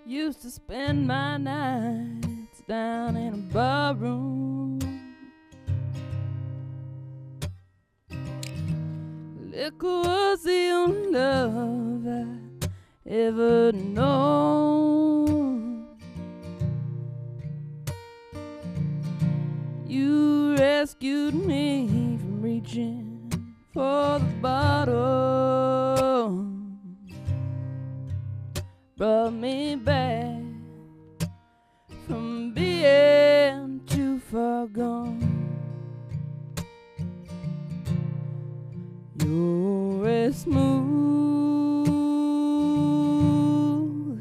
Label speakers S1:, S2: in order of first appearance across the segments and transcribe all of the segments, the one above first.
S1: Used to spend my nights down in a barroom. Liquor was the only love I ever known. You rescued me from reaching for the bottle, brought me back from being too far gone. You're as smooth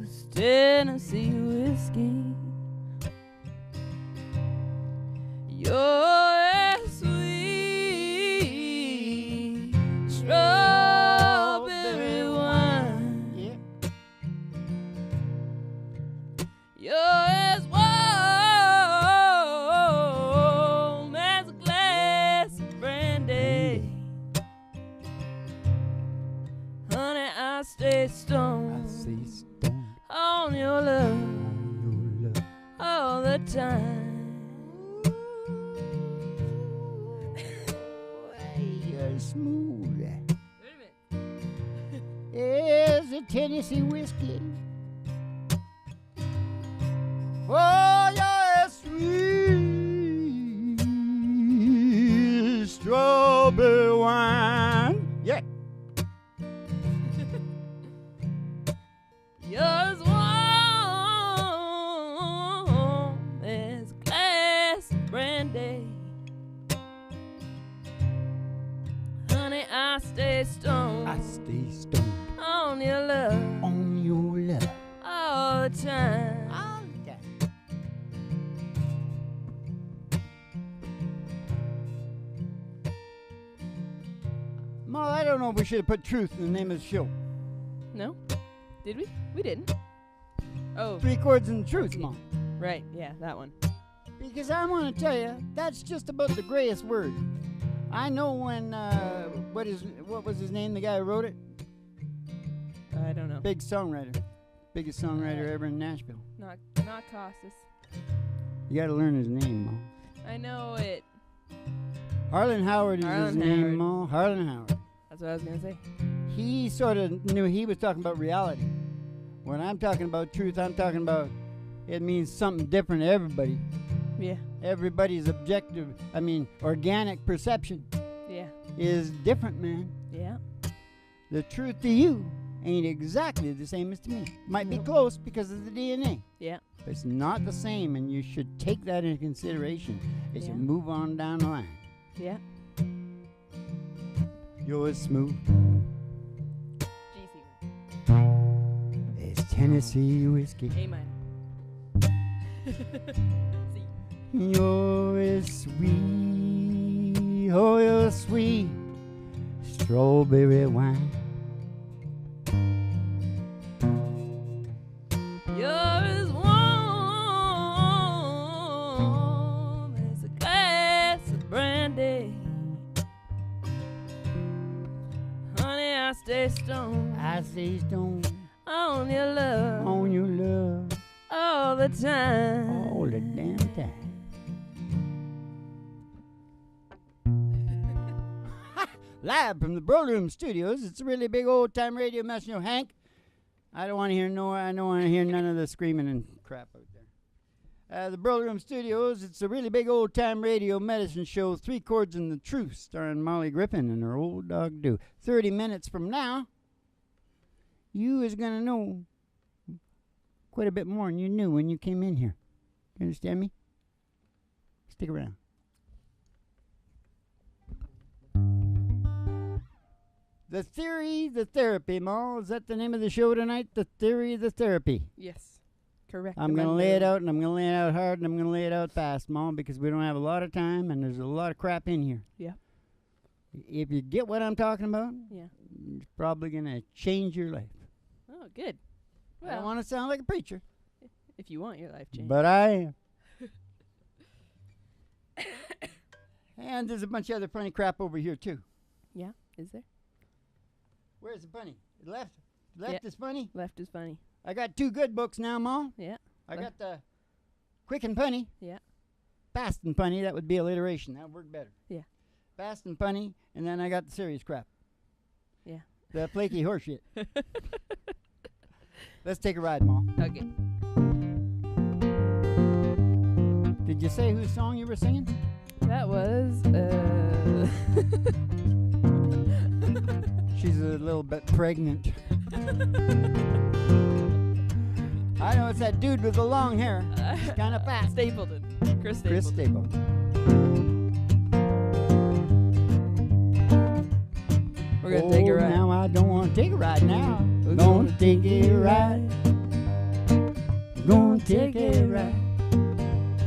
S1: as Tennessee whiskey. You're as sweet strawberry wine.
S2: Yeah.
S1: You're as warm as a glass of brandy. Honey, I stay stoned,
S2: I say stone
S1: on your love
S2: on your love.
S1: all the time.
S2: You're smooth.
S1: Wait a minute.
S2: Is a Tennessee whiskey. Oh, you're sweet strawberry wine. Yeah.
S1: You're as warm as a glass of brandy. Honey, I stay stoned,
S2: I stay stoned
S1: on your love
S2: on your love
S1: all the time.
S2: all the time. Ma, I don't know if we should have put truth in the name of the show.
S1: No? Did we? We didn't. Oh,
S2: 3 chords and truth, Ma.
S1: right. Yeah, that one.
S2: Because I want to tell you, that's just about the grayest word. I know when, what was his name, the guy who wrote it?
S1: I don't know.
S2: Big songwriter. Biggest songwriter ever in Nashville.
S1: Not Costas.
S2: You gotta learn his name, Ma.
S1: I know it.
S2: Harlan Howard is his
S1: Harlan
S2: name,
S1: Howard.
S2: Ma. Harlan Howard.
S1: That's what I was gonna say.
S2: He sort of knew he was talking about reality. When I'm talking about truth, I'm talking about it means something different to everybody.
S1: Yeah.
S2: Everybody's organic perception
S1: Yeah.
S2: is different, man.
S1: Yeah.
S2: The truth to you ain't exactly the same as to me. Might be
S1: Nope.
S2: close because of the DNA,
S1: Yeah.
S2: but it's not the same, and you should take that into consideration as you
S1: Yeah.
S2: move on down the line.
S1: Yeah.
S2: You're as smooth
S1: GC.
S2: as Tennessee whiskey.
S1: A minor. C.
S2: You're as sweet, oh, you're sweet strawberry wine.
S1: You're as warm as a glass of brandy. Honey, I stay stoned
S2: I say stone
S1: on your love
S2: on your love
S1: all the time.
S2: all the damn time. Live from the Broadroom Studios, it's a really big old time radio messenger, Hank. I don't want to hear none of the screaming and crap out there. The Broadroom Studios, it's a really big old time radio medicine show, 3 chords and the truth, starring Molly Griffin and her old dog Do. 30 minutes from now, you is gonna know quite a bit more than you knew when you came in here. You understand me? Stick around. The Theory, the Therapy, Ma. Is that the name of the show tonight? The Theory, the Therapy.
S1: Yes. Correct.
S2: I'm going to lay it out, and I'm going to lay it out hard, and I'm going to lay it out fast, Ma, because we don't have a lot of time, and there's a lot of crap in here.
S1: Yeah.
S2: If you get what I'm talking about,
S1: Yeah.
S2: it's probably going to change your life.
S1: Oh, good.
S2: I don't
S1: Well,
S2: want to sound like a preacher,
S1: if you want your life changed.
S2: but I am. And there's a bunch of other funny crap over here, too.
S1: Yeah. Is there?
S2: Where's the funny? Left? Left
S1: Yeah.
S2: is funny?
S1: Left is funny.
S2: I got 2 good books now, Ma.
S1: Yeah.
S2: I got the Quick and Punny.
S1: Yeah.
S2: Fast and Punny. That would be alliteration. That would work better.
S1: Yeah.
S2: Fast and Punny. And then I got the serious crap.
S1: Yeah.
S2: The flaky horseshit. Let's take a ride, Ma.
S1: Okay.
S2: Did you say whose song you were singing?
S1: That was,
S2: She's a little bit pregnant. I know it's that dude with the long hair. He's kind of fat.
S1: Stapleton. Chris
S2: Chris
S1: Stapleton.
S2: Stapleton.
S1: We're going to take a ride.
S2: Now I don't want to take a ride now. We're going to take a ride. Going to take a ride.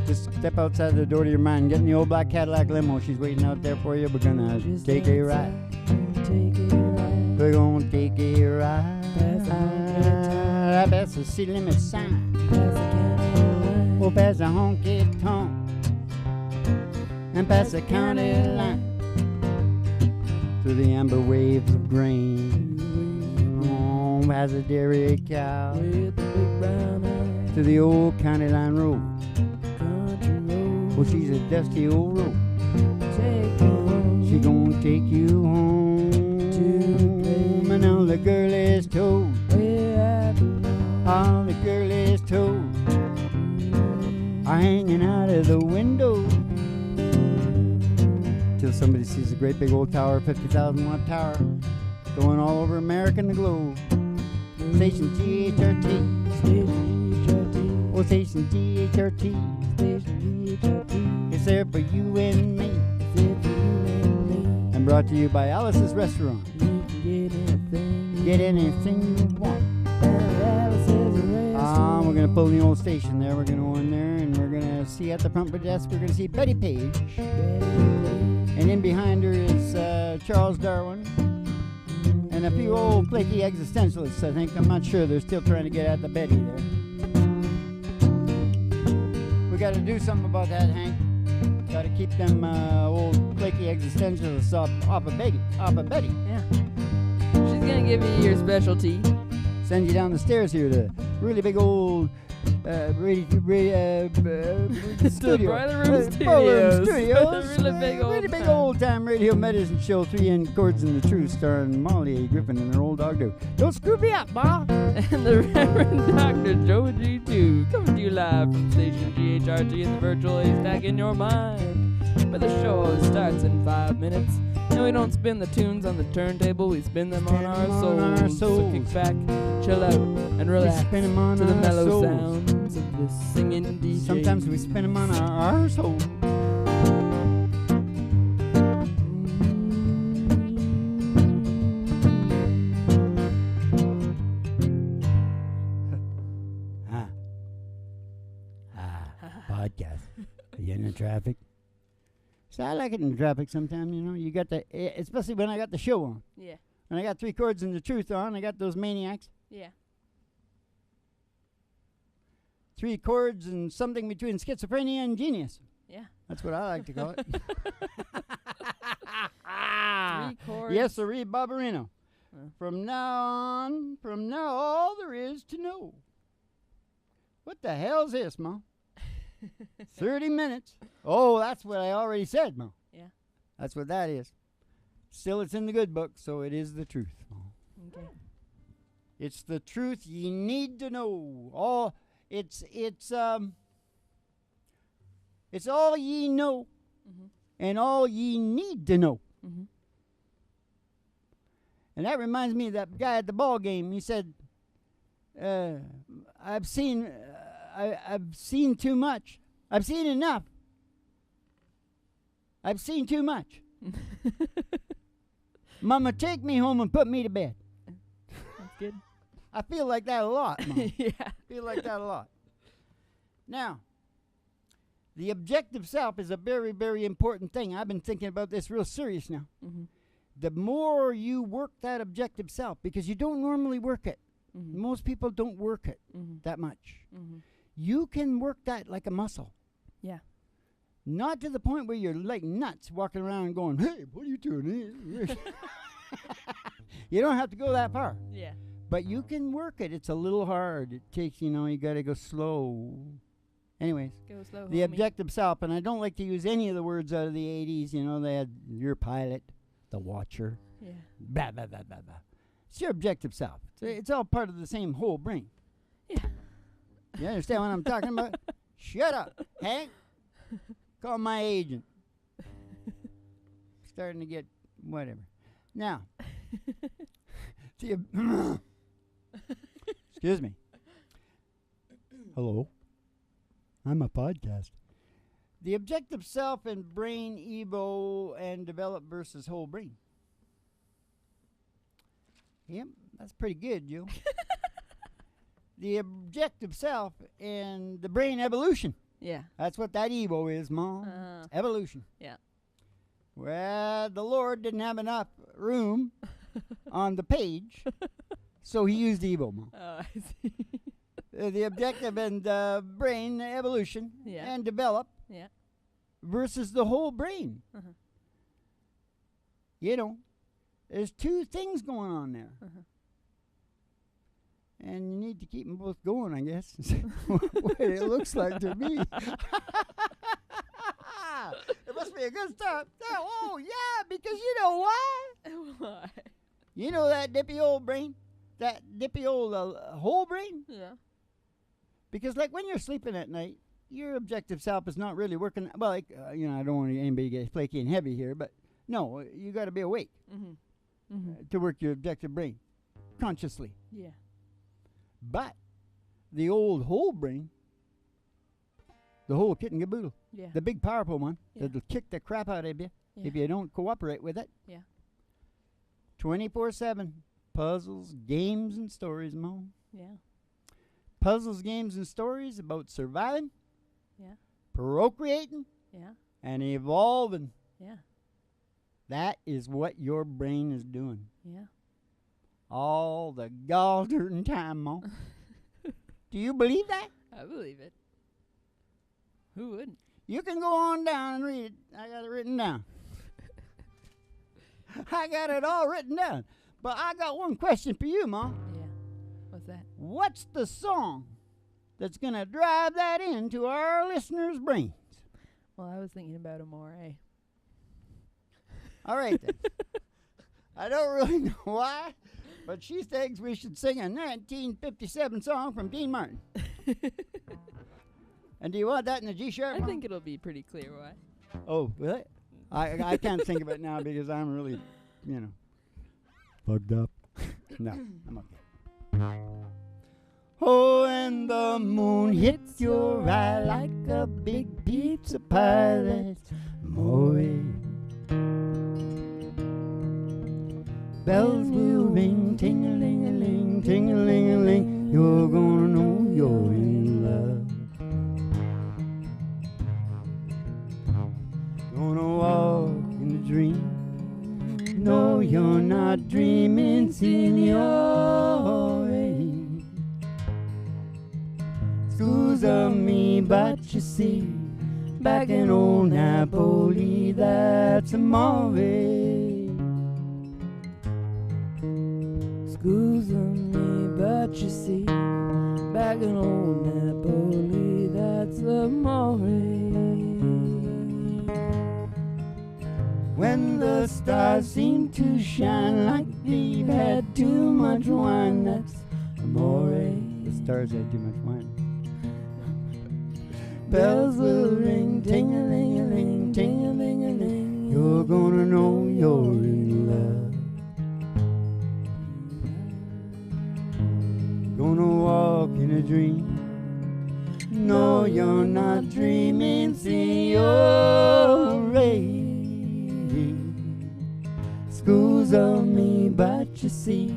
S2: Just step outside the door to your mind. Get in the old black Cadillac limo. She's waiting out there for you. We're going to take a ride. We're going to take a ride. Past the city limit sign. We'll pass the honky tonk. And past the county line. Through the amber waves of grain. On past the dairy cow. To the old county line road. Well, she's a dusty old road. She gonna take you home. And now the girl is told. All the girl is told. Are hanging out of the window. Till somebody sees a great big old tower, 50,000 watt tower, going all over America and the globe. Station GHRT. Oh, station GHRT. It's there for you and me. And brought to you by Alice's Restaurant. Get anything you want. We're going to pull in the old station there. We're going to go in there and we're going to see at the front desk, we're going to see Betty Page. And in behind her is Charles Darwin. And a few old flaky existentialists, I think. I'm not sure. They're still trying to get at the Betty there. We got to do something about that, Hank. Got to keep them old flaky existentialists off of Betty.
S1: Yeah. She's going to give you your specialty.
S2: Send you down the stairs here to really big old studio.
S1: Boiler Room
S2: Studios.
S1: Really
S2: big old time radio medicine show. 3 in Chords and the Truth, starring Molly Griffin and her old dog Duke. Don't screw me up, Ma.
S1: And the Reverend Dr. Joe G2 coming to you live from station GHRT in the virtual haystack in your mind. But the show starts in 5 minutes. And we don't spin the tunes on the turntable, we spin them on our souls. So kick back, chill out, and relax to the mellow sounds of the singing DJ.
S2: Sometimes we spin them on our souls. Podcast. Are you in the traffic? So I like it in the traffic sometimes, you know. You got the, especially when I got the show on.
S1: Yeah.
S2: When I got 3 Chords and the Truth on, I got those maniacs.
S1: Yeah.
S2: 3 chords and something between schizophrenia and genius.
S1: Yeah.
S2: That's what I like to call it.
S1: 3 chords.
S2: Yes, sirree, Barbarino. From now, all there is to know. What the hell's this, Ma? 30 minutes. Oh, that's what I already said, Ma.
S1: Yeah.
S2: That's what that is. Still, it's in the good book, so it is the truth.
S1: Okay.
S2: It's the truth ye need to know. It's all ye know, and all ye need to know.
S1: Mm-hmm.
S2: And that reminds me of that guy at the ball game. He said, I've seen too much. I've seen enough. I've seen too much. Mama, take me home and put me to bed.
S1: That's good.
S2: I feel like that a lot, Mom.
S1: Yeah.
S2: Feel like that a lot. Now, the objective self is a very, very important thing. I've been thinking about this real serious now.
S1: Mm-hmm.
S2: The more you work that objective self, because you don't normally work it.
S1: Mm-hmm.
S2: Most people don't work it that much. Mm-hmm. You can work that like a muscle.
S1: Yeah.
S2: Not to the point where you're like nuts walking around and going, hey, what are you doing here? You don't have to go that far.
S1: Yeah.
S2: But you can work it. It's a little hard. It takes, you got to go slow. Anyways,
S1: Go slow,
S2: the
S1: homie.
S2: objective self, and I don't like to use any of the words out of the 80s. They had your pilot, the watcher,
S1: Yeah.
S2: blah, blah, blah, blah, blah. It's your objective self. It's all part of the same whole brain.
S1: Yeah.
S2: You understand what I'm talking about? Shut up, Hank. Call my agent. Starting to get whatever. Now, excuse me. Hello. I'm a podcast. The objective self and brain, Evo, and develop versus whole brain. Yep, that's pretty good, Joe. The objective self and the brain evolution.
S1: Yeah.
S2: That's what that Evo is, Mom. Evolution.
S1: Yeah.
S2: Well, the Lord didn't have enough room on the page, so he used Evo, Mom.
S1: Oh, I see.
S2: The objective and brain evolution and develop versus the whole brain. There's two things going on there. And you need to keep them both going, I guess. What it looks like to me. It must be a good start. Oh, yeah, because you know why?
S1: Why?
S2: You know that dippy old brain? That dippy old whole brain?
S1: Yeah.
S2: Because, like, when you're sleeping at night, your objective self is not really working. Well, like, I don't want anybody to get flaky and heavy here, but no, you got to be awake to work your objective brain consciously.
S1: Yeah.
S2: But the old whole brain, the whole kit and caboodle, the big powerful one that'll kick the crap out of you if you don't cooperate with it.
S1: Yeah.
S2: 24/7 puzzles, games, and stories, Mom.
S1: Yeah.
S2: Puzzles, games, and stories about surviving, procreating, and evolving.
S1: Yeah.
S2: That is what your brain is doing.
S1: Yeah.
S2: All the golden time, Mom. Do you believe that?
S1: I believe it. Who wouldn't?
S2: You can go on down and read it. I got it written down. I got it all written down. But I got one question for you, Mom.
S1: Yeah. What's that?
S2: What's the song that's going to drive that into our listeners' brains?
S1: Well, I was thinking about Amore.
S2: All right, then. I don't really know why, but she thinks we should sing a 1957 song from Dean Martin. And do you want that in the G-sharp?
S1: I
S2: Mom?
S1: think it'll be pretty clear why.
S2: Oh, really? I can't think of it now because I'm really, fucked up. No, I'm okay. Oh, and the moon hits your eye like a big pizza pie. That's more. Bells will ring, ting-a-ling-a-ling, ting-a-ling-a-ling. You're gonna know you're in love. Gonna walk in a dream. No, you're not dreaming, signore. Scusa me, but you see, back in old Napoli, that's amore. Scusa me, but you see, back in old Napoli, that's amore. When the stars seem to shine like they've had too much wine, that's amore. The stars had too much wine. Bells will ring, ting-a-ling-a-ling, ting-a-ling-a-ling. You're gonna know you're in love. Gonna walk in a dream. No, you're not dreaming, signore. Scusa me, but you see,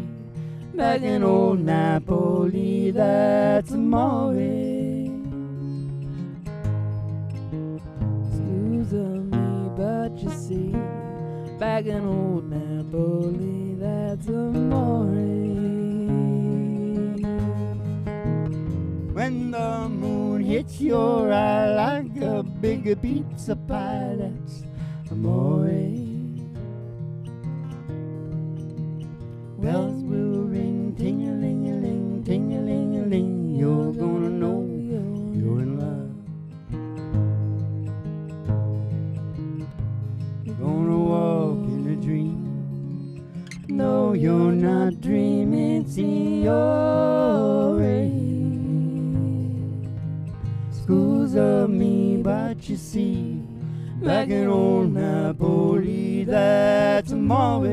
S2: back in old Napoli, that's amore. Scusa me, but you see, back in old Napoli, that's amore. When the moon hits your eye like a big pizza pie, that's amore. Bells will ring, ting-a-ling. Scusa me, but you see, back in old Napoli, that's amore.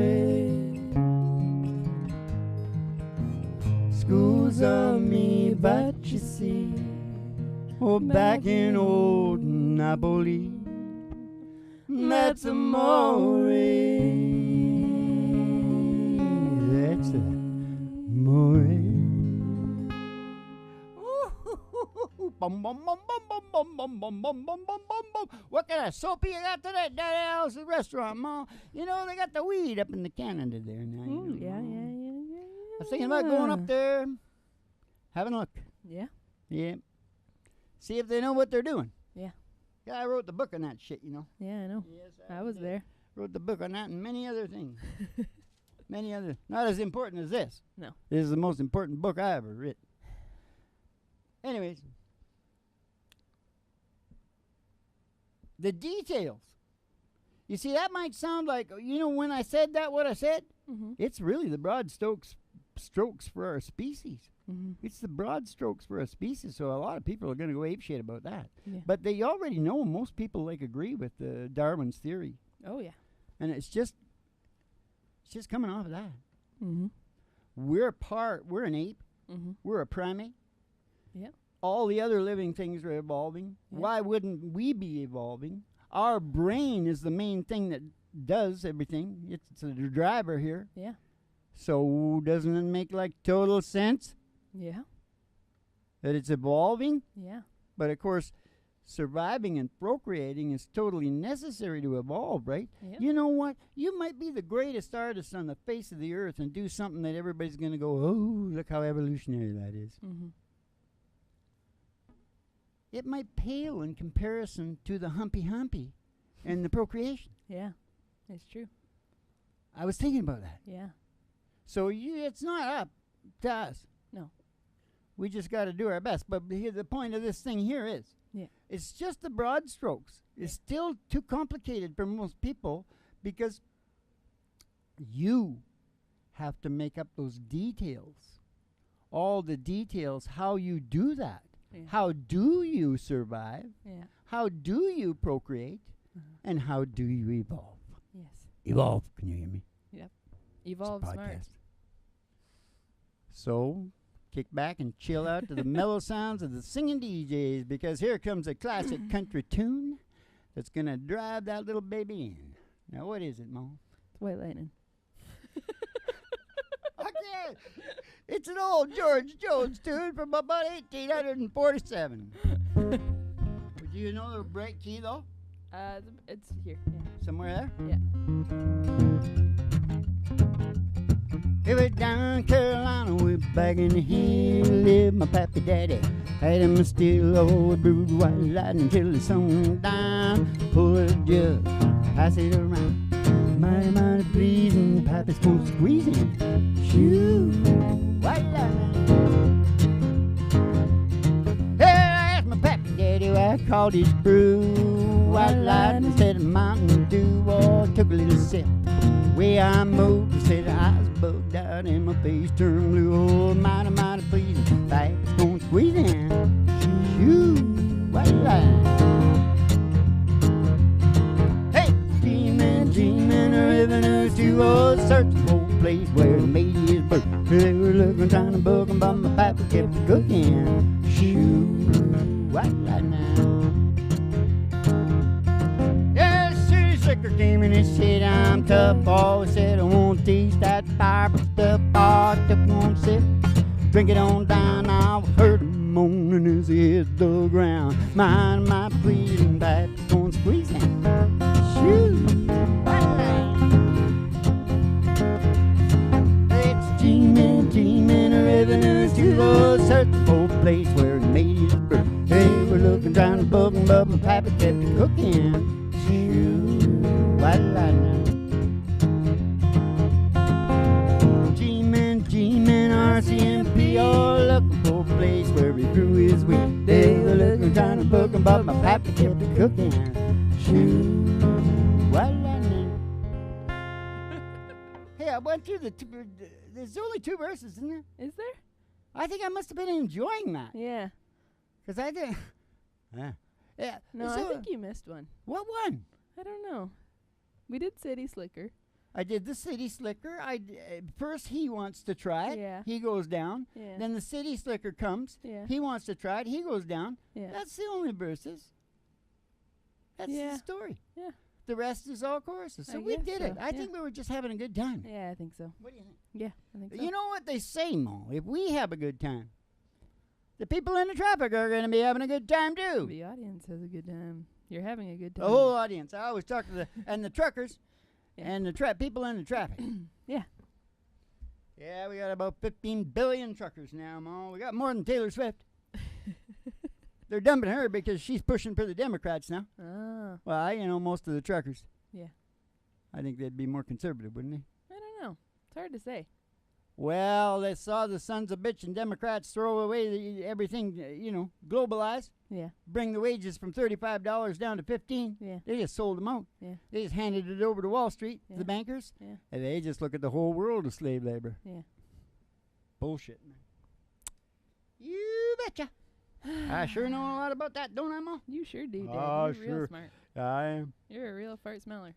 S2: Scusa me, but you see, oh, back in old Napoli, that's amore. That's amore. Bum, bum, bum, bum, bum, bum, bum, bum, bum, bum, bum, bum. What kind of soap you got today? Daddy Alice's restaurant, Ma. You know, they got the weed up in the Canada there now.
S1: Yeah.
S2: I was thinking about going up there, having a look.
S1: Yeah.
S2: Yeah. See if they know what they're doing.
S1: Yeah.
S2: Yeah, I wrote the book on that shit, you know.
S1: Yeah, I know.
S2: Yes,
S1: I was there.
S2: Wrote the book on that and many other things. Many other. Not as important as this.
S1: No.
S2: This is the most important book I ever written. Anyways. The details. You see, that might sound like, you know, when I said that, what I said, it's really the broad strokes for our species. It's the broad strokes for a species, so a lot of people are going to go apeshit about that.
S1: Yeah.
S2: But they already know, most people agree with Darwin's theory.
S1: Oh, yeah.
S2: And it's just coming off of that. We're an ape. We're a primate.
S1: Yeah.
S2: All the other living things are evolving.
S1: Yeah.
S2: Why wouldn't we be evolving? Our brain is the main thing that does everything. It's the driver here.
S1: Yeah.
S2: So doesn't it make like total sense
S1: Yeah.
S2: that it's evolving?
S1: Yeah.
S2: But of course, surviving and procreating is totally necessary to evolve, right?
S1: Yeah.
S2: You know what? You might be the greatest artist on the face of the earth and do something that everybody's going to go, oh, look how evolutionary that is. It might pale in comparison to the humpy and the procreation.
S1: Yeah. It's true.
S2: I was thinking about that.
S1: Yeah.
S2: So it's not up to us.
S1: No.
S2: We just got to do our best. But the point of this thing here is, it's just the broad strokes. It's still too complicated for most people because you have to make up those details. All the details, how you do that.
S1: Yeah.
S2: How do you survive?
S1: Yeah.
S2: How do you procreate? And how do you evolve?
S1: Yes.
S2: Evolve. Can you hear me?
S1: Yep. Evolve
S2: It's a
S1: smart.
S2: podcast. So, kick back and chill out to the mellow sounds of the singing DJs because here comes a classic country tune that's going to drive that little baby in. Now, what is it, Mom?
S1: It's White Lightning.
S2: Okay. It's an old George Jones tune from about 1847. Would you know the break key, though?
S1: It's here. Yeah.
S2: Somewhere there?
S1: Yeah.
S2: It was down Carolina, we're back in the hill. Lived my pappy daddy, had him a still old brewed white lightning till the sun went down. Pull it jug, pass it around. Mighty, mighty pleasing, pappy's full squeezing. Shoo, white lightning. Hey, I asked my pappy daddy why I called his brew white lightning instead of Mountain Dew. Oh, took a little sip. Way I moved, said eyes bugged out and my face turned blue. Oh, mighty, mighty pleasing, pappy's gonna squeeze in. Shoo, white lightning. Hey, dreaming, a revenue to a certain old place where the made his birth. They were looking, trying to book him, but my papa kept cooking. Shoo, white lightning. Yeah, city slicker came in and said I'm tough. Oh, said I won't taste that fire stuff. Oh, I took one sip, drink it on down. I heard him moaning as he hit the ground. Mind my pleading, pipes going squeezing. Shoo, white lightning. It's dreaming, a revenue to the certain old place where he made his birth. They were looking, trying to bug him, but my papa kept cooking. Shoo, white lightning. Dreaming, RCMP, all looking for a place where he grew his wheat. They were looking, trying to bug him, but my papa kept cooking. Shoo, white lightning. Hey, I went through there's only 2 verses, isn't there?
S1: Is there?
S2: I think I must have been enjoying that.
S1: Yeah.
S2: Because I Yeah.
S1: No,
S2: so,
S1: I think you missed one.
S2: what one?
S1: I don't know. We did City Slicker.
S2: I did the City Slicker. First he wants to try it.
S1: Yeah.
S2: He goes down.
S1: Yeah.
S2: Then the City Slicker comes.
S1: Yeah.
S2: He wants to try it. He goes down.
S1: Yeah.
S2: That's the only verses. That's
S1: Yeah.
S2: the story.
S1: Yeah.
S2: The rest is all choruses. So
S1: I
S2: we
S1: guess
S2: did
S1: so,
S2: it. I
S1: yeah.
S2: think we were just having a good time.
S1: Yeah, I think so.
S2: What do you think?
S1: Yeah, I think so.
S2: You know what they say, Mo? If we have a good time, the people in the traffic are going to be having a good time too.
S1: The audience has a good time. You're having a good time.
S2: The whole audience. I always talk to the truckers
S1: Yeah.
S2: and the people in the traffic.
S1: Yeah.
S2: Yeah, we got about 15 billion truckers now, Mo. We got more than Taylor Swift. They're dumping her because she's pushing for the Democrats now.
S1: Ah,
S2: Well, most of the truckers.
S1: Yeah.
S2: I think they'd be more conservative, wouldn't they?
S1: I don't know. It's hard to say.
S2: Well, they saw the sons of bitch and Democrats throw away everything, globalize,
S1: Yeah.
S2: bring the wages from $35 down to 15.
S1: Yeah.
S2: They just sold them out.
S1: Yeah.
S2: They just handed it over to Wall Street, to
S1: Yeah.
S2: the bankers,
S1: Yeah.
S2: and they just look at the whole world as slave labor.
S1: Yeah.
S2: Bullshit, man. You betcha. I sure know a lot about that, don't I, Ma?
S1: You sure do, Dad.
S2: Oh,
S1: You're
S2: sure.
S1: real smart.
S2: I am.
S1: You're a real fart smeller.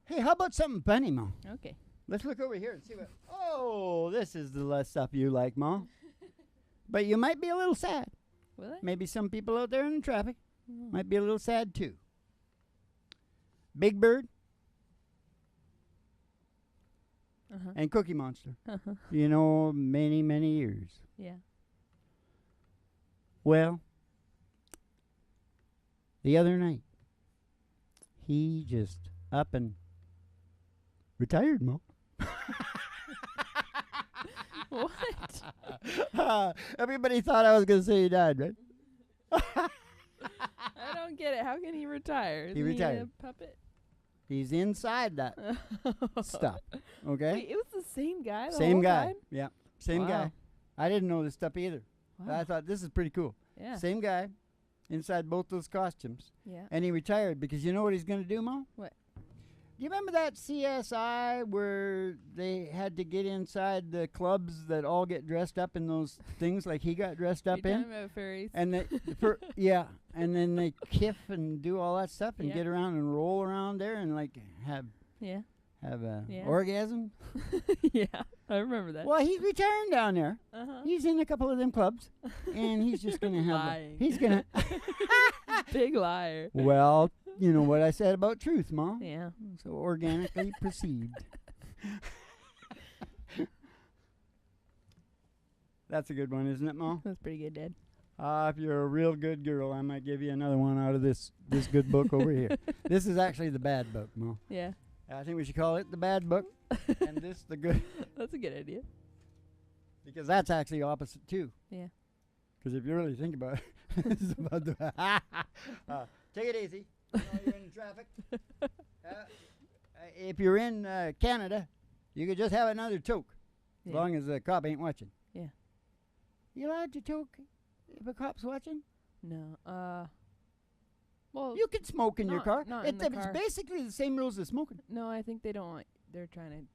S2: Hey, how about something funny, Ma?
S1: Okay.
S2: Let's look over here and see what. Oh, this is the less stuff you like, Ma. But you might be a little sad.
S1: Will I?
S2: Maybe some people out there in the traffic
S1: Mm.
S2: might be a little sad too. Big Bird
S1: Uh-huh.
S2: and Cookie Monster.
S1: Uh-huh.
S2: Many, many years.
S1: Yeah.
S2: Well, the other night, he just up and retired, Mo.
S1: What?
S2: Everybody thought I was going to say he died, right?
S1: I don't get it. How can he retire?
S2: He
S1: Isn't
S2: retired.
S1: a puppet?
S2: He's inside that stuff, okay?
S1: Wait, it was the same guy the
S2: Same
S1: whole
S2: guy.
S1: time?
S2: Yeah, same
S1: Wow.
S2: guy. I didn't know this stuff either.
S1: Wow.
S2: I thought this is pretty cool.
S1: Yeah.
S2: Same guy inside both those costumes.
S1: Yeah.
S2: And he retired because you know what he's going to do, Mo?
S1: What?
S2: Do you remember that CSI where they had to get inside the clubs that all get dressed up in those things like he got dressed up
S1: You're
S2: in?
S1: talking about furries.
S2: And and then they kiff and do all that stuff and
S1: Yeah.
S2: get around and roll around there and like have
S1: Yeah.
S2: a
S1: Yeah.
S2: orgasm.
S1: Yeah. I remember that.
S2: Well, he's retiring down there.
S1: Uh-huh.
S2: He's in a couple of them clubs, and he's just gonna have.
S1: Lying.
S2: He's gonna.
S1: Big liar.
S2: Well, you know what I said about truth, Mom.
S1: Yeah.
S2: So organically perceived. That's a good one, isn't it, Mom?
S1: That's pretty good, Dad.
S2: If you're a real good girl, I might give you another one out of this good book over here. This is actually the bad book, Mom.
S1: Yeah.
S2: I think we should call it the bad book, and this the good,
S1: That's a good idea.
S2: because that's actually opposite too.
S1: Yeah.
S2: Because if you really think about it, this is about the. Take it easy. You know you're in traffic. If you're in Canada, you could just have another toke, as
S1: Yeah.
S2: long as the cop ain't watching.
S1: Yeah.
S2: You allowed to toke if a cop's watching?
S1: No. Well,
S2: You can smoke in your
S1: Not-
S2: car.
S1: not in the
S2: It's
S1: car.
S2: basically the same rules as smoking.
S1: no, I think they don't want. They're trying to.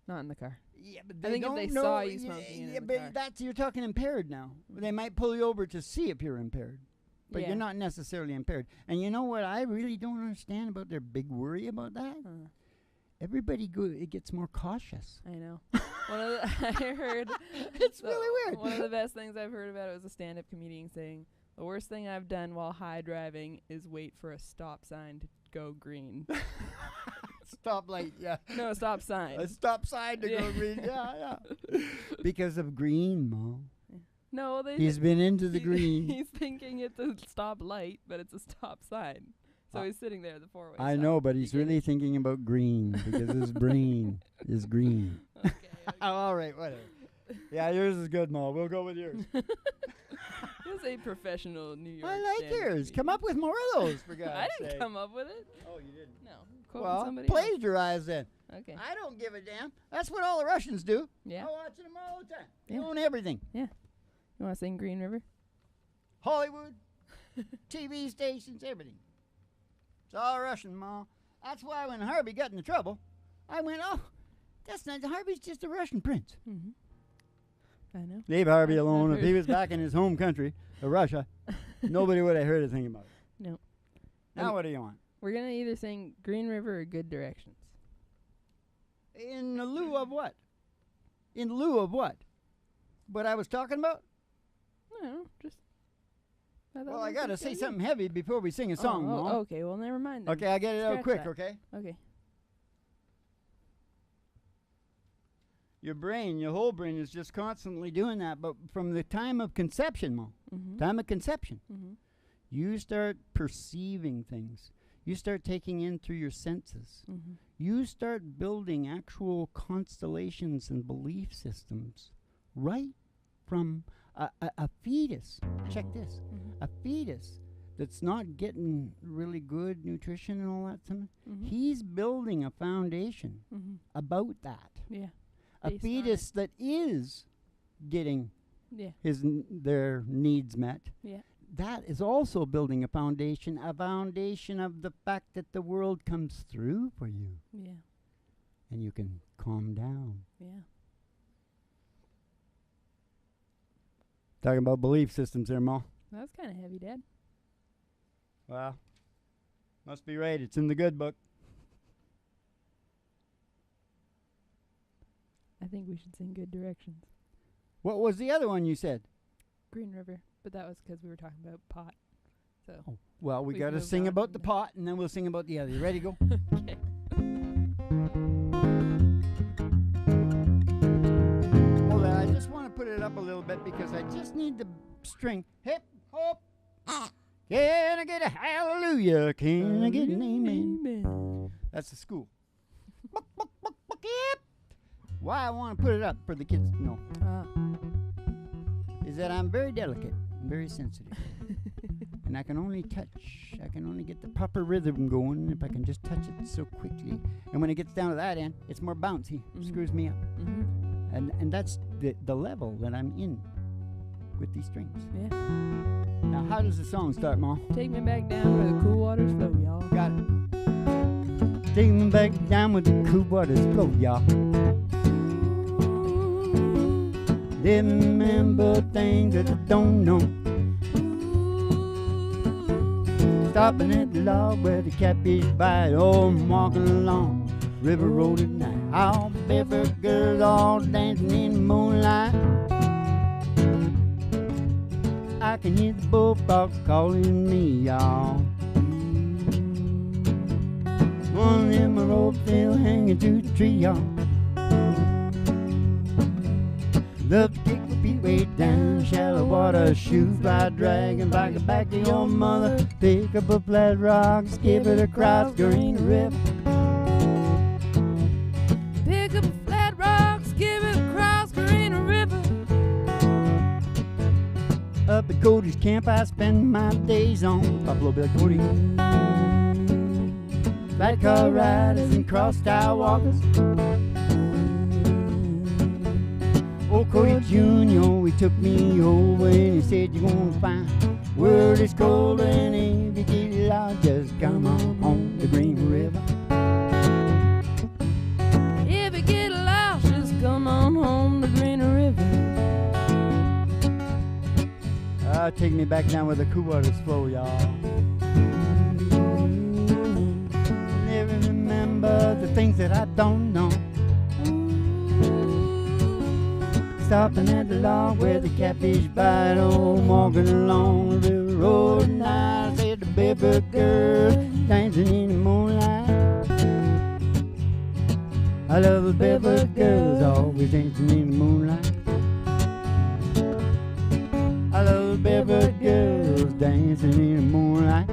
S1: Not in the car.
S2: Yeah, but
S1: I think if they
S2: don't
S1: saw
S2: know-
S1: you smoking in the
S2: but
S1: car.
S2: that's you're talking impaired now. They might pull you over to see if you're impaired. But
S1: Yeah.
S2: you're not necessarily impaired. And you know what I really don't understand about their big worry about that? Everybody it gets more cautious.
S1: I know. One of the, I heard.
S2: It's really weird.
S1: One of the best things I've heard about it was a stand-up comedian saying, "The worst thing I've done while high driving is wait for a stop sign to go green."
S2: Stop light, yeah.
S1: No, stop sign.
S2: A stop sign to go
S1: Yeah.
S2: green, yeah. Because of green, Mom.
S1: No,
S2: He's been into the green.
S1: He's thinking it's a stop light, but it's a stop sign. So he's sitting there, the four-way.
S2: I
S1: stop.
S2: know, but he's really thinking about green because his brain is green.
S1: Okay.
S2: All right, whatever. Yeah, yours is good, Ma. We'll go with yours.
S1: He's a professional New York.
S2: I like
S1: stand-up
S2: yours. Come
S1: comedian.
S2: up with more of those, for God's
S1: I didn't
S2: sake.
S1: come up with it.
S2: Oh, you didn't?
S1: No, quoting
S2: Well,
S1: somebody else.
S2: plagiarize then.
S1: Okay.
S2: I don't give a damn. That's what all the Russians do.
S1: Yeah.
S2: I watch them all the time. They
S1: Yeah.
S2: own everything.
S1: You want to sing Green River?
S2: Hollywood, TV stations, everything. It's all Russian, Ma. That's why when Harvey got into trouble, I went, oh, that's not, Harvey's just a Russian prince.
S1: Mm-hmm. I know.
S2: Leave Harvey
S1: I've
S2: alone. If he
S1: heard.
S2: was back in his home country, Russia, Nobody would have heard a thing about it.
S1: No.
S2: Now what do you want?
S1: We're going to either sing Green River or Good Directions.
S2: In lieu of what? In lieu of what? What I was talking about?
S1: I don't know, just...
S2: Well, I got to say something heavy before we sing a song, Mom.
S1: Okay, well, never mind then.
S2: Okay, I get it out quick,
S1: that.
S2: okay?
S1: Okay.
S2: Your brain, your whole brain is just constantly doing that, but from the time of conception, Mom, time of conception, you start perceiving things. You start taking in through your senses. You start building actual constellations and belief systems right from a fetus. Check this. A fetus that's not getting really good nutrition and all that stuff. He's building a foundation about that.
S1: Yeah.
S2: A fetus that is getting their needs met.
S1: Yeah.
S2: That is also building a foundation of the fact that the world comes through for you.
S1: Yeah.
S2: And you can calm down.
S1: Yeah.
S2: Talking about belief systems there, Ma.
S1: That's kind of heavy, Dad.
S2: Well, must be right. It's in the good book.
S1: I think we should sing Good Directions.
S2: What was the other one you said?
S1: Green River. But that was because we were talking about pot. So.
S2: Oh, well, we got to
S1: moved
S2: sing
S1: on
S2: about
S1: from
S2: the
S1: there.
S2: pot, and then we'll sing about the other. You ready to go?
S1: Okay.
S2: Hold on. I just want to put it up a little bit because I just need the string. Hip, hop. Can I get a hallelujah? Can I get an amen?
S1: Amen.
S2: That's the school. Why I want to put it up for the kids to know is that I'm very delicate and very sensitive. And I can only get the proper rhythm going if I can just touch it so quickly. And when it gets down to that end, it's more bouncy. Screws me up. And that's the level that I'm in with these strings.
S1: Yeah.
S2: Now, how does the song start, Ma?
S1: Take me back down where the cool waters flow, y'all.
S2: Got it. Take me back down with the cool waters flow, y'all. Remember things that I don't know. Stopping at the log where the catfish bite. Oh, I'm walking along River Road at night. All barefoot girls all dancing in the moonlight. I can hear the bullfrog calling me, y'all. One of them ropes still hanging to the tree, y'all. Love to kick my feet way down shallow water, shoes by dragging back to your mother. Pick up a flat rock, skip it across Green River.
S1: Pick up a flat rock, skip it across Green River.
S2: Up at Cody's camp I spend my days on Buffalo Bill Cody. Flat car riders and cross-tire walkers. Old Cody Jr., he took me over and he said, you're gonna find world is cold and if you get lost, just come on the Green River.
S1: If you get lost, just come on home to Green River.
S2: Take me back down where the cool waters flow, y'all. Never remember the things that I don't know. Stopping at the log where the catfish bite. Oh, walking along the river road at night. I said the barefoot girl dancing in the moonlight. I love the barefoot girls always dancing in the moonlight. I love the barefoot girls dancing in the moonlight.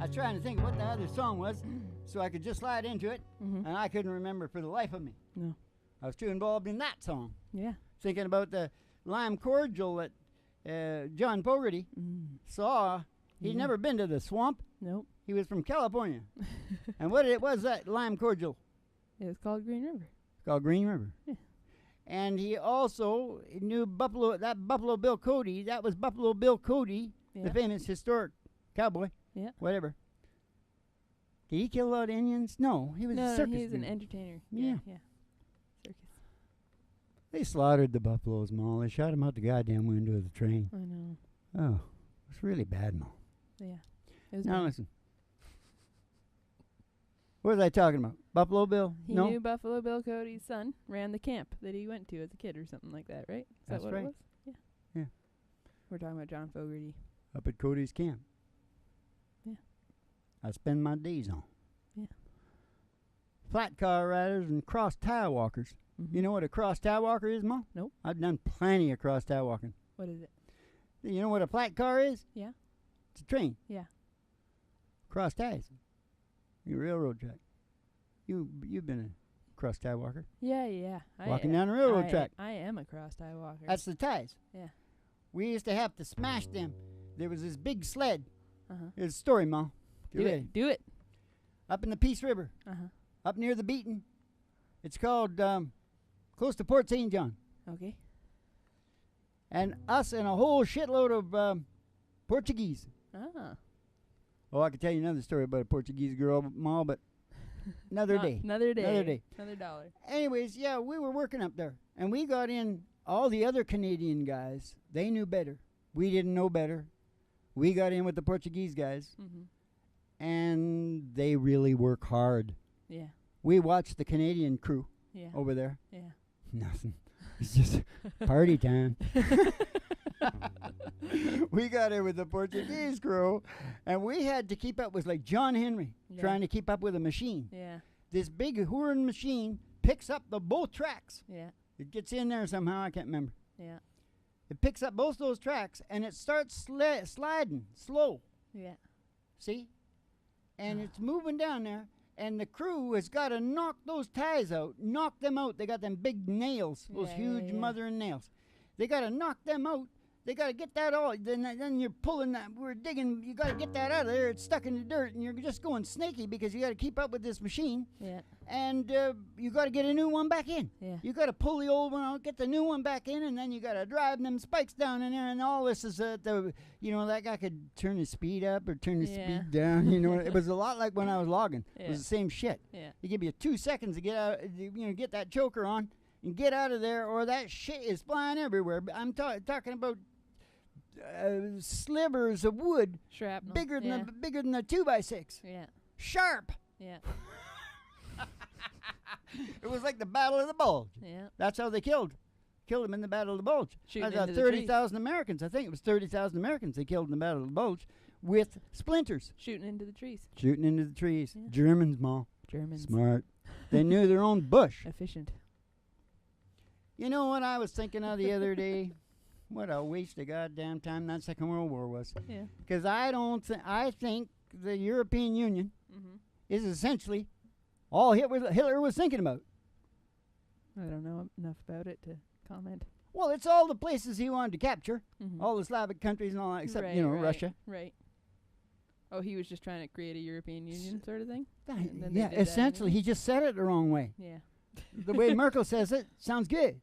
S2: I was trying to think what the other song was so I could just slide into it, and I couldn't remember for the life of me.
S1: No.
S2: I was too involved in that song.
S1: Yeah.
S2: Thinking about the lime cordial that John Fogerty saw. He'd never been to the swamp.
S1: Nope.
S2: He was from California. And what it was that lime cordial?
S1: It was called Green River.
S2: Called Green River.
S1: Yeah.
S2: And he also knew Buffalo Bill Cody. That was Buffalo Bill Cody, the famous historic cowboy.
S1: Yeah.
S2: Whatever. Did he kill a lot of Indians? No, he was a circus
S1: he's an
S2: dude.
S1: entertainer.
S2: Yeah.
S1: Yeah. Circus.
S2: They slaughtered the buffaloes, Ma. They shot them out the goddamn window of the train.
S1: I know.
S2: Oh, it's really bad, Ma.
S1: Yeah. It was
S2: Now
S1: bad.
S2: listen. What was I talking about? Buffalo Bill?
S1: He
S2: No?
S1: knew Buffalo Bill Cody's son ran the camp that he went to as a kid or something like that, right? Is
S2: That's
S1: that what
S2: right.
S1: it was? Yeah.
S2: Yeah.
S1: We're talking about John Fogerty.
S2: Up at Cody's camp.
S1: Yeah.
S2: I spend my days on.
S1: Yeah.
S2: Flat car riders and cross tie walkers.
S1: Mm-hmm.
S2: You know what a cross tie walker is, Ma?
S1: Nope.
S2: I've done plenty of cross tie walking.
S1: What is it?
S2: You know what a flat car is?
S1: Yeah.
S2: It's a train.
S1: Yeah.
S2: Cross ties. Your railroad track. You've been a cross tie walker.
S1: Yeah.
S2: Walking down a railroad track.
S1: I am a cross tie walker.
S2: That's the ties.
S1: Yeah.
S2: We used to have to smash them. There was this big sled.
S1: Uh-huh.
S2: Here's a story, Ma. Get
S1: Do
S2: ready.
S1: it. Do it.
S2: Up in the Peace River.
S1: Uh-huh.
S2: Up near the Beaton. It's called close to Port St. John.
S1: Okay.
S2: And us and a whole shitload of Portuguese.
S1: Ah.
S2: Oh, I could tell you another story about a Portuguese girl, Ma, but another day.
S1: Another day.
S2: Another day.
S1: Another dollar.
S2: Anyways, yeah, we were working up there. And we got in all the other Canadian guys. They knew better. We didn't know better. We got in with the Portuguese guys.
S1: Mm-hmm.
S2: And they really work hard.
S1: Yeah.
S2: We watched the Canadian crew
S1: Yeah.
S2: over there.
S1: Yeah.
S2: Nothing. It's just party time. We got in with the Portuguese crew, and we had to keep up with like John Henry
S1: Yeah.
S2: trying to keep up with a machine.
S1: Yeah.
S2: This big Huron machine picks up the both tracks.
S1: Yeah.
S2: It gets in there somehow. I can't remember.
S1: Yeah.
S2: It picks up both those tracks, and it starts sliding slow.
S1: Yeah.
S2: See? And it's moving down there, and the crew has got to knock those ties out, knock them out. They got them big nails, those
S1: Yeah,
S2: huge
S1: yeah.
S2: mothering nails. They got to knock them out. They got to get that all. Then you're pulling that. We're digging. You got to get that out of there. It's stuck in the dirt, and you're just going snaky because you got to keep up with this machine.
S1: Yeah.
S2: And you got to get a new one back in.
S1: Yeah.
S2: You got to pull the old one out, get the new one back in, and then you got to drive them spikes down in there. And all this is that guy could turn his speed up or turn his
S1: Yeah.
S2: speed down. You know, it was a lot like when I was logging. It
S1: Yeah.
S2: was the same shit.
S1: Yeah.
S2: They give you 2 seconds to get out, get that choker on and get out of there, or that shit is flying everywhere. I'm talking about slivers of wood
S1: Shrapnel.
S2: bigger than
S1: Yeah.
S2: bigger than a 2x6,
S1: Yeah.
S2: sharp.
S1: Yeah.
S2: It was like the Battle of the Bulge.
S1: Yeah.
S2: That's how they killed them in the Battle of the Bulge.
S1: Shooting
S2: That's
S1: into the trees.
S2: 30,000 Americans. I think it was 30,000 Americans they killed in the Battle of the Bulge with splinters.
S1: Shooting into the trees.
S2: Shooting into the trees.
S1: Yeah.
S2: Germans, Ma.
S1: Germans.
S2: Smart. They knew their own bush.
S1: Efficient.
S2: You know what I was thinking of the other day? What a waste of goddamn time that Second World War was.
S1: Yeah.
S2: Because I think the European Union
S1: Mm-hmm.
S2: is essentially all Hitler was thinking about.
S1: I don't know enough about it to comment.
S2: Well, it's all the places he wanted to capture,
S1: Mm-hmm.
S2: all the Slavic countries and all that, except,
S1: right,
S2: Russia.
S1: Right. Oh, he was just trying to create a European Union sort of thing?
S2: Yeah,
S1: And then they
S2: yeah,
S1: did that
S2: essentially.
S1: anyway?
S2: He just said it the wrong way.
S1: Yeah.
S2: The way Merkel says it sounds good.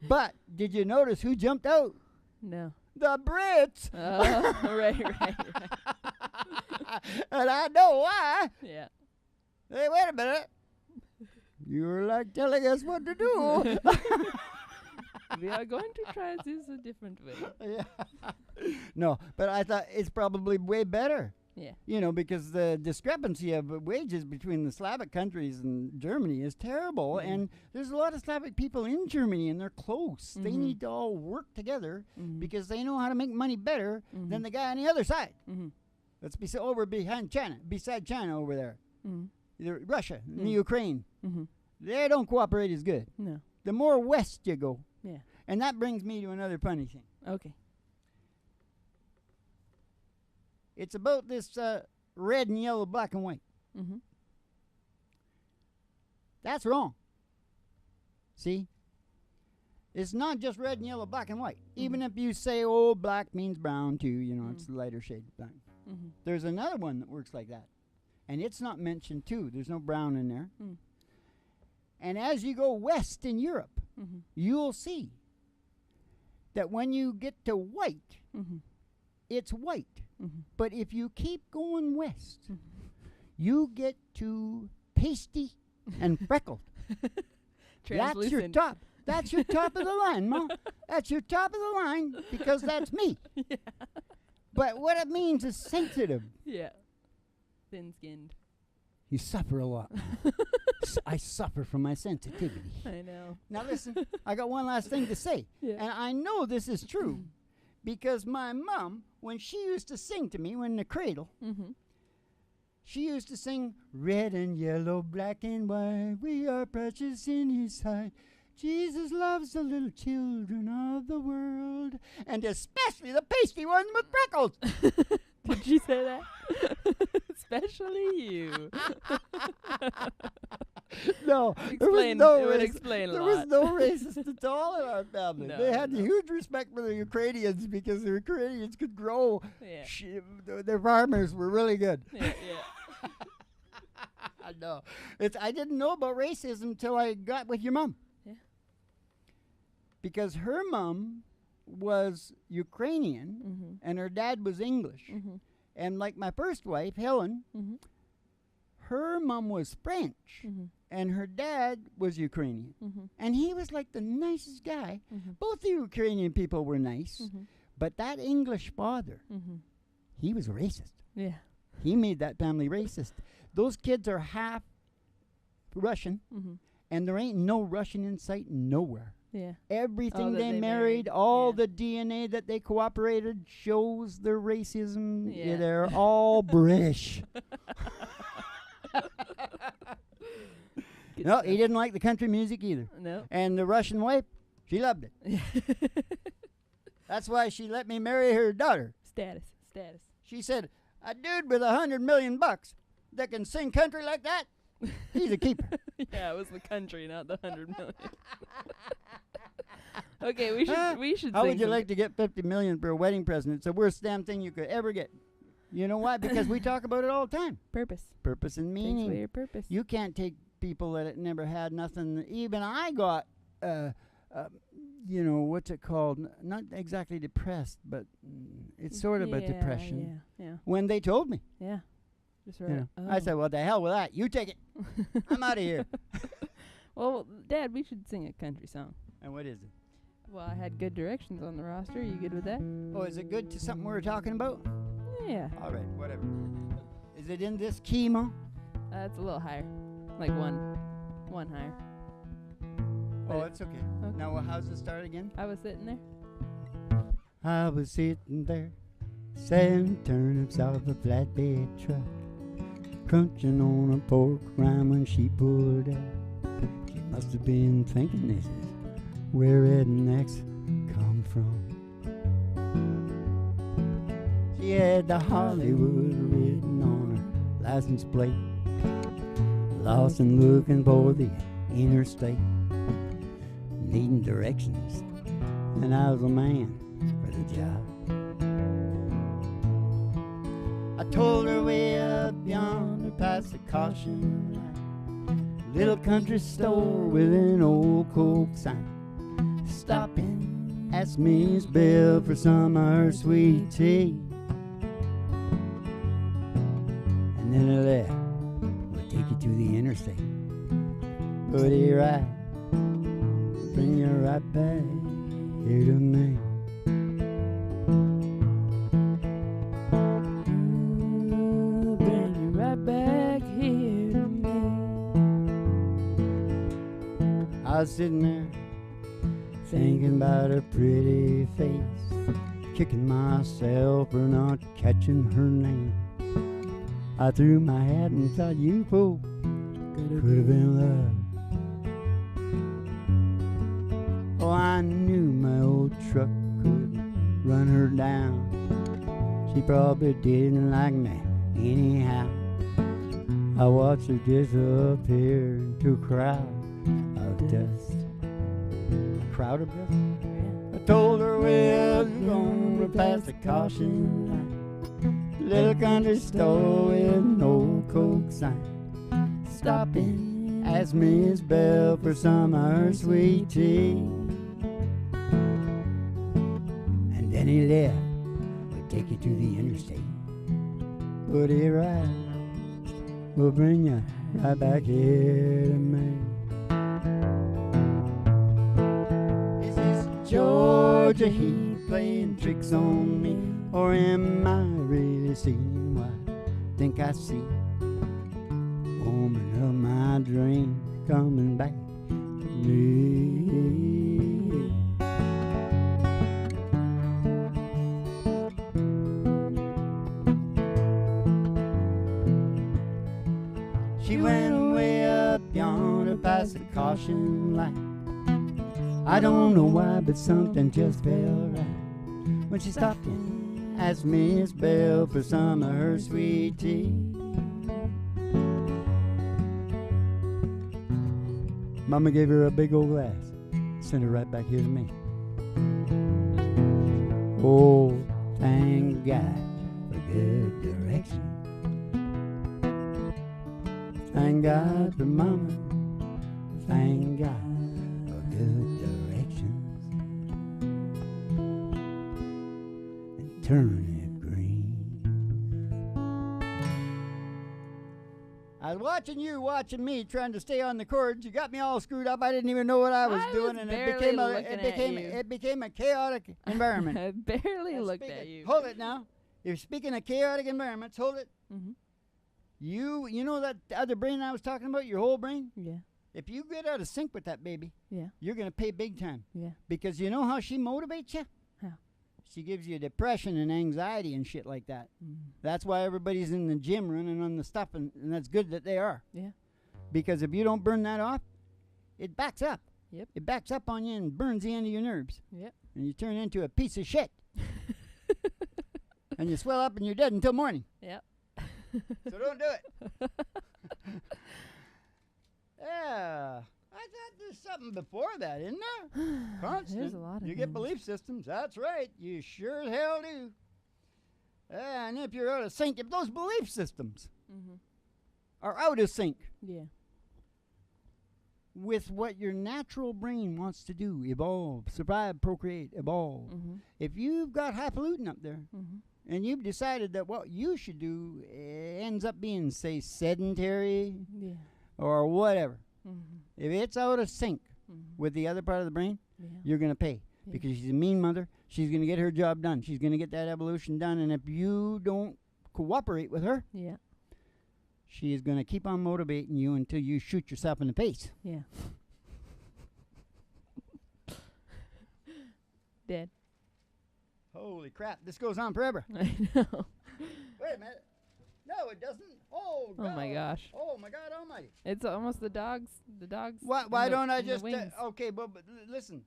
S2: But did you notice who jumped out?
S1: No.
S2: The Brits.
S1: Oh, right.
S2: And I know why.
S1: Yeah.
S2: Hey, wait a minute. You're like telling us what to do.
S1: We are going to try this a different way.
S2: Yeah. No, but I thought it's probably way better.
S1: Yeah.
S2: Because the discrepancy of wages between the Slavic countries and Germany is terrible.
S1: Mhm.
S2: And there's a lot of Slavic people in Germany, and they're close. They
S1: Mhm.
S2: need to all work together
S1: Mm-hmm.
S2: because they know how to make money better
S1: Mhm.
S2: than the guy on the other side.
S1: Mm-hmm.
S2: That's beside China over there.
S1: Mm-hmm.
S2: Russia and the
S1: Mm.
S2: Ukraine.
S1: Mm-hmm.
S2: They don't cooperate as good.
S1: No.
S2: The more west you go.
S1: Yeah.
S2: And that brings me to another funny thing.
S1: Okay.
S2: It's about this red and yellow, black and white.
S1: Mm-hmm.
S2: That's wrong. See? It's not just red and yellow, black and white. Even if you say, oh, black means brown too, it's the lighter shade black.
S1: Mm-hmm.
S2: There's another one that works like that. And it's not mentioned too. There's no brown in there.
S1: Mm.
S2: And as you go west in Europe,
S1: Mm-hmm.
S2: you'll see that when you get to white,
S1: Mm-hmm.
S2: it's white.
S1: Mm-hmm.
S2: But if you keep going west,
S1: Mm-hmm.
S2: you get to pasty and freckled. That's your top. That's your top of the line, Ma. That's your top of the line because that's me.
S1: Yeah.
S2: But what it means is sensitive.
S1: Yeah. Thin-skinned.
S2: You suffer a lot. I suffer from my sensitivity.
S1: I know.
S2: Now listen, I got one last thing to say.
S1: Yeah.
S2: And I know this is true because my mom, when she used to sing to me when in the cradle, she used to sing, red and yellow, black and white, we are precious in his sight. Jesus loves the little children of the world, and especially the pasty ones with freckles.
S1: Did she say that? Especially you.
S2: No,
S1: Explain. It would explain a
S2: there
S1: lot.
S2: was no racist at all in our family.
S1: No,
S2: they had
S1: no.
S2: huge respect for the Ukrainians because the Ukrainians could grow.
S1: Yeah.
S2: Their farmers were really good.
S1: Yeah.
S2: No, I didn't know about racism until I got with your mom.
S1: Yeah.
S2: Because her mom was Ukrainian and her dad was English. And like my first wife, Helen, her mom was French and her dad was Ukrainian. And he was like the nicest guy. Both the Ukrainian people were nice, but that English father, he was racist.
S1: Yeah.
S2: He made that family racist. Those kids are half Russian, and there ain't no Russian in sight nowhere.
S1: Yeah.
S2: Everything
S1: that
S2: they
S1: they
S2: married,
S1: married,
S2: all
S1: yeah.
S2: the DNA that they cooperated shows their racism.
S1: Yeah.
S2: They're all British. No, he didn't like the country music either.
S1: No.
S2: And the Russian wife, she loved it. That's why she let me marry her daughter.
S1: Status.
S2: She said, a dude with $100 million that can sing country like that, he's a keeper.
S1: Yeah, it was the country, not the 100 million. Okay, we should.
S2: How
S1: sing
S2: would you
S1: some-
S2: like to get $50 million for a wedding present? It's the worst damn thing you could ever get. You know why? Because we talk about it all the time.
S1: Purpose.
S2: Purpose and
S1: Takes away
S2: meaning.
S1: your purpose.
S2: You can't take people that had never had nothing. Even I got, what's it called? Not exactly depressed, but it's sort of a depression.
S1: Yeah.
S2: When they told me.
S1: Yeah. Just
S2: You
S1: right.
S2: know. I said, well, the hell with that. You take it. I'm out of here.
S1: Well, Dad, we should sing a country song.
S2: And what is it?
S1: Well, I had good directions on the roster. You good with that?
S2: Oh, is it good to something we were talking about?
S1: Yeah.
S2: All right, whatever. Is it in this key, Mo?
S1: It's a little higher. Like one higher.
S2: Oh, it's okay. Now, how's it start again?
S1: I was sitting there.
S2: I was sitting there, selling turnips off a flatbed truck, crunching on a pork rind when she pulled out. She must have been thinking this is where rednecks come from. She had the Hollywood written on her license plate, lost and looking for the interstate, needing directions, and I was a man for the job. I told her way up yonder past the caution light, little country store with an old Coke sign. Stop in, ask Miss Bell for some of her sweet tea, and then I left. We'll take you to the interstate, put it right, bring you right back here to me.
S1: Bring you right back here to me.
S2: I was sitting there thinking about her pretty face, kicking myself for not catching her name. I threw my hat and thought, you fool, could have been love. Oh, I knew my old truck could run her down. She probably didn't like me anyhow. I watched her disappear into a crowd of dust. A crowd of dust? I told her, well, you're gonna pass the caution light. Little country store with no Coke sign. Stop in, ask Miss Bell for some of her sweet tea. And then he left. We'll take you to the interstate, put it right, we'll bring you right back here to me. Georgia Heat playing tricks on me? Or am I really seeing what I think I see? Woman of my dreams coming back to me. She went way up yonder past the caution light. I don't know why, but something just felt right when she stopped and asked Miss Bell for some of her sweet tea. Mama gave her a big old glass, sent her right back here to me. Oh, thank God for good direction. Thank God for Mama. Thank God for good directions. And turnip green. I was watching you, watching me, trying to stay on the chords. You got me all screwed up. I didn't even know what I was doing, and it became a chaotic environment.
S1: I barely looked at you.
S2: Hold it now. You're speaking of chaotic environments. Hold it.
S1: Mm-hmm.
S2: You know that other brain I was talking about, your whole brain?
S1: Yeah.
S2: If you get out of sync with that baby,
S1: Yeah.
S2: you're going to pay big time.
S1: Yeah.
S2: Because you know how she motivates you?
S1: How?
S2: She gives you depression and anxiety and shit like that.
S1: Mm.
S2: That's why everybody's in the gym running on the stuff, and that's good that they are.
S1: Yeah.
S2: Because if you don't burn that off, it backs up.
S1: Yep.
S2: It backs up on you and burns the end of your nerves.
S1: Yep.
S2: And you turn into a piece of shit. And you swell up and you're dead until morning.
S1: Yep.
S2: So don't do it. Yeah. I thought there's something before that, isn't there? Constant.
S1: There's a lot of
S2: You get
S1: things.
S2: belief systems. That's right. You sure as hell do. And if you're out of sync, if those belief systems
S1: Mm-hmm.
S2: are out of sync
S1: Yeah.
S2: with what your natural brain wants to do, evolve, survive, procreate, evolve.
S1: Mm-hmm.
S2: If you've got highfalutin up there,
S1: Mm-hmm.
S2: and you've decided that what you should do ends up being, say, sedentary
S1: Yeah.
S2: or whatever,
S1: Mm-hmm.
S2: if it's out of sync
S1: Mm-hmm.
S2: with the other part of the brain,
S1: Yeah.
S2: you're going to pay.
S1: Yeah.
S2: Because she's a mean mother. She's going to get her job done. She's going to get that evolution done. And if you don't cooperate with her,
S1: Yeah.
S2: she is going to keep on motivating you until you shoot yourself in the face.
S1: Yeah. Dead.
S2: Holy crap. This goes on forever.
S1: I know.
S2: Wait a minute. No, it doesn't. Oh,
S1: Oh my gosh.
S2: Oh, my God almighty.
S1: It's almost the dogs. The dogs.
S2: Why
S1: in the-
S2: don't I
S1: in the
S2: just...
S1: wings.
S2: okay, but listen.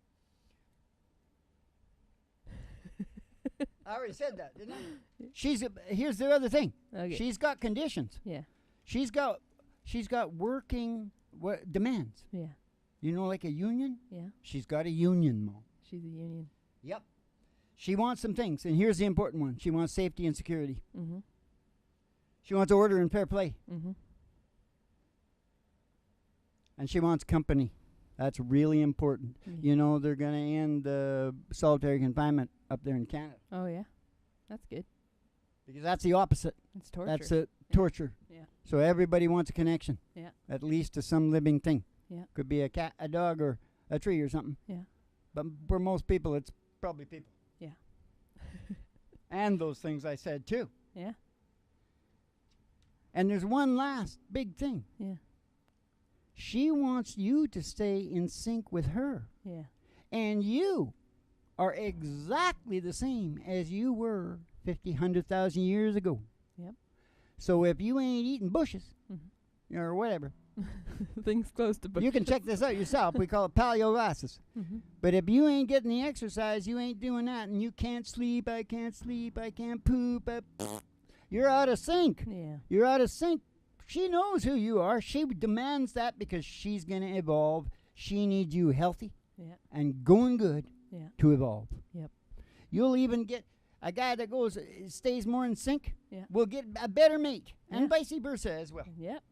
S2: I already said that, didn't I? Here's the other thing.
S1: Okay.
S2: She's got conditions.
S1: Yeah.
S2: She's got working demands.
S1: Yeah.
S2: You know, like a union?
S1: Yeah.
S2: She's got a union, Mo.
S1: She's a union.
S2: Yep. She wants some things, and here's the important one. She wants safety and security.
S1: Mm-hmm.
S2: She wants order and fair play.
S1: Mm-hmm.
S2: And she wants company. That's really important.
S1: Mm.
S2: You know, they're going to end solitary confinement up there in Canada.
S1: Oh yeah. That's good.
S2: Because that's the opposite.
S1: It's torture.
S2: That's torture.
S1: Yeah.
S2: So everybody wants a connection.
S1: Yeah.
S2: At least to some living thing.
S1: Yeah.
S2: Could be a cat, a dog, or a tree or something.
S1: Yeah.
S2: But for most people, it's probably people.
S1: Yeah.
S2: And those things I said, too.
S1: Yeah.
S2: And there's one last big thing.
S1: Yeah.
S2: She wants you to stay in sync with her.
S1: Yeah.
S2: And you are exactly the same as you were 50, 100,000 years ago.
S1: Yep.
S2: So if you ain't eating bushes, or whatever,
S1: Things close to.
S2: you can check this out yourself. We call it paleovasis.
S1: Mm-hmm.
S2: But if you ain't getting the exercise, you ain't doing that, and you can't sleep, I can't poop, you're out of sync.
S1: Yeah.
S2: You're out of sync. She knows who you are. She demands that because she's going to evolve. She needs you healthy
S1: Yeah.
S2: and going good
S1: Yeah.
S2: to evolve.
S1: Yep.
S2: You'll even get a guy that stays more in sync.
S1: Yeah.
S2: Will get a better mate, and
S1: Yeah.
S2: vice versa as well.
S1: Yep.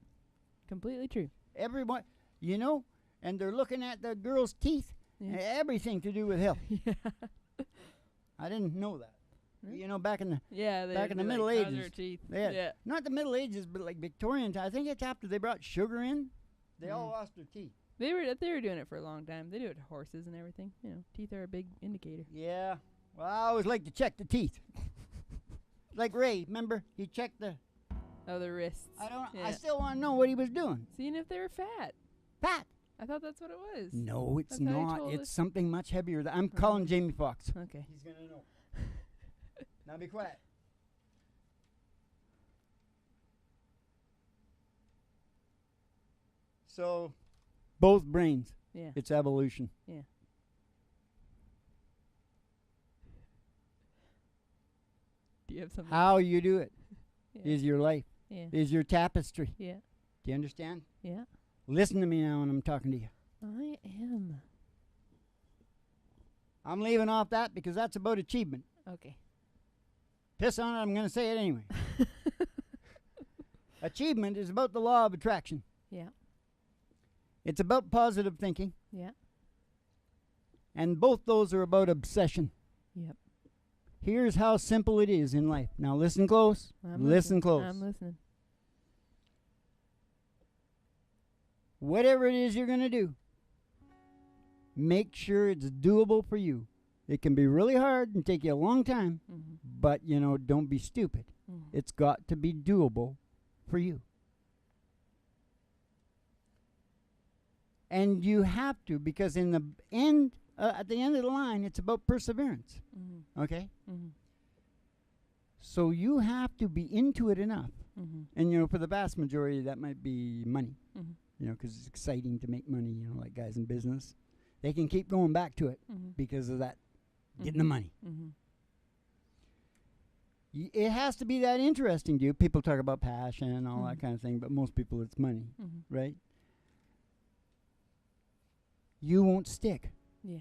S1: Completely true.
S2: Everyone, you know, and they're looking at the girl's teeth.
S1: Yeah.
S2: Everything to do with health.
S1: Yeah.
S2: I didn't know that.
S1: Really?
S2: You know, back in the
S1: Yeah.
S2: Back in the
S1: they,
S2: Middle
S1: like, how's
S2: Ages,
S1: her teeth?
S2: they had-
S1: Yeah.
S2: not the Middle Ages, but like Victorian time. I think it's after they brought sugar in. They all lost their teeth.
S1: They were doing it for a long time. They do it to horses and everything. You know, teeth are a big indicator.
S2: Yeah. Well, I always like to check the teeth. Like Ray, remember? He checked the...
S1: Oh, the wrists.
S2: I still want to know what he was doing.
S1: Seeing if they were fat.
S2: Fat.
S1: I thought that's what it was.
S2: No, it's
S1: That's how he
S2: not.
S1: told
S2: It's
S1: us.
S2: something much heavier. I'm calling Jamie Foxx.
S1: Okay.
S2: He's going to know. Now be quiet. So, both brains.
S1: Yeah.
S2: It's evolution.
S1: Yeah. Do you have something?
S2: How you do it
S1: Yeah.
S2: is your life,
S1: Yeah.
S2: is your tapestry.
S1: Yeah.
S2: Do you understand?
S1: Yeah.
S2: Listen to me now when I'm talking to you.
S1: I am.
S2: I'm leaving off that because that's about achievement.
S1: Okay.
S2: Piss on it, I'm going to say it anyway. Achievement is about the law of attraction.
S1: Yeah.
S2: It's about positive thinking.
S1: Yeah.
S2: And both those are about obsession.
S1: Yep.
S2: Here's how simple it is in life. Now listen close. Listen close.
S1: I'm listening.
S2: Whatever it is you're going to do, make sure it's doable for you. It can be really hard and take you a long time, but, don't be stupid. It's got to be doable for you. And you have to, because in the end, at the end of the line, it's about perseverance. Okay? So you have to be into it enough. And, for the vast majority, that might be money. Because it's exciting to make money, like guys in business. They can keep going back to it because of that, getting the money. It has to be that interesting to you. People talk about passion and all that kind of thing, but most people it's money, right? You won't stick.
S1: Yeah.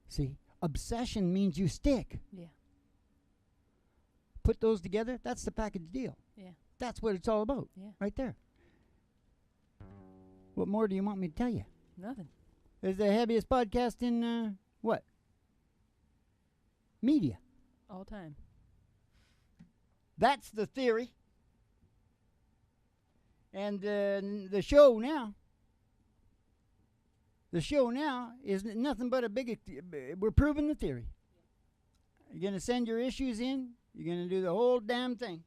S2: See, obsession means you stick.
S1: Yeah.
S2: Put those together, that's the package deal.
S1: Yeah.
S2: That's what it's all about, right there. What more do you want me to tell you?
S1: Nothing.
S2: It's the heaviest podcast in, what? Media.
S1: All time.
S2: That's the theory. And the show now is nothing but a big, we're proving the theory. You're going to send your issues in. You're going to do the whole damn thing.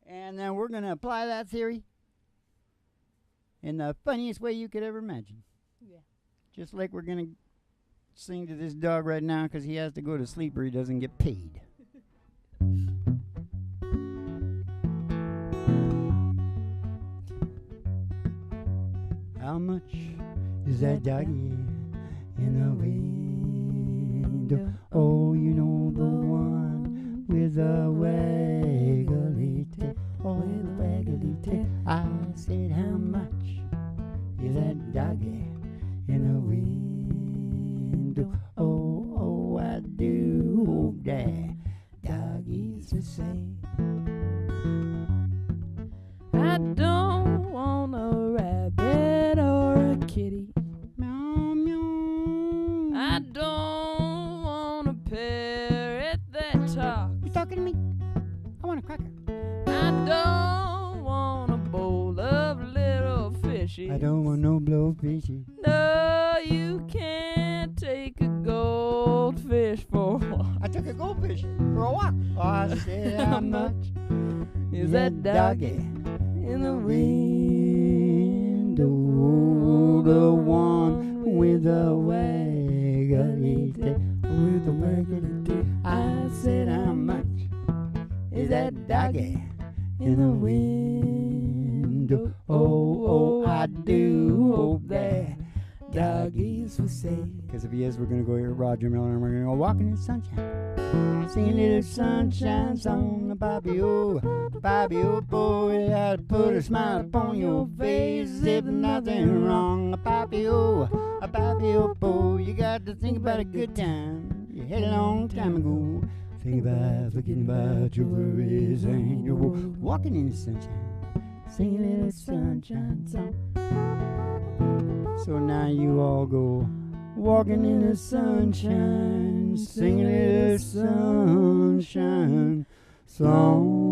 S2: And then we're going to apply that theory in the funniest way you could ever imagine.
S1: Yeah.
S2: Just like we're going to sing to this dog right now because he has to go to sleep or he doesn't get paid. How much is that doggy in the window? Oh, you know the one with the waggly tail. Oh, with the waggly tail. I said, how much is that doggy in the window? Oh, I do hope that doggy's the same.
S1: I don't want a rabbit or a kitty.
S2: Meow, meow.
S1: I don't want a parrot that talks.
S2: You talking to me? I want a cracker.
S1: I don't want a bowl of little fishes.
S2: I don't want no blowfishy.
S1: No, you can't take a goldfish for a walk.
S2: I took a goldfish for a walk. Oh, I said, how much
S1: Is that doggy in the
S2: window? The one with the waggly tail. With the waggly tail. I said, how much is that doggy in the window? Oh, I do hope that doggies will say. Because if he is, we're going to go here, Roger Miller, and we're going to go walking in the sunshine. Sing a little sunshine song, Bobby, oh boy, how to put a smile upon your face as if nothing wrong. Bobby, oh boy, you got to think about a good time you had a long time ago. Think about forgetting about your worries and your walking in the sunshine. Sing a little sunshine song. So now you all go walking in the sunshine, singing a little sunshine song.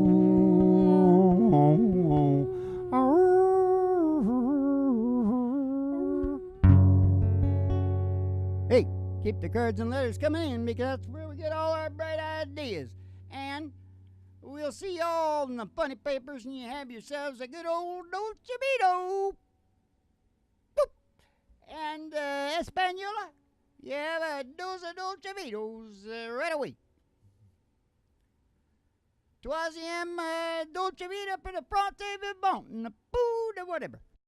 S2: Keep the cards and letters coming in because that's where we get all our bright ideas. And we'll see y'all in the funny papers and you have yourselves a good old Dolce Vito. Boop. And Espanola, you have a dozen Dolce Vitos right away. Troisième Dolce Vita for the Fronte Vivant and the food or whatever.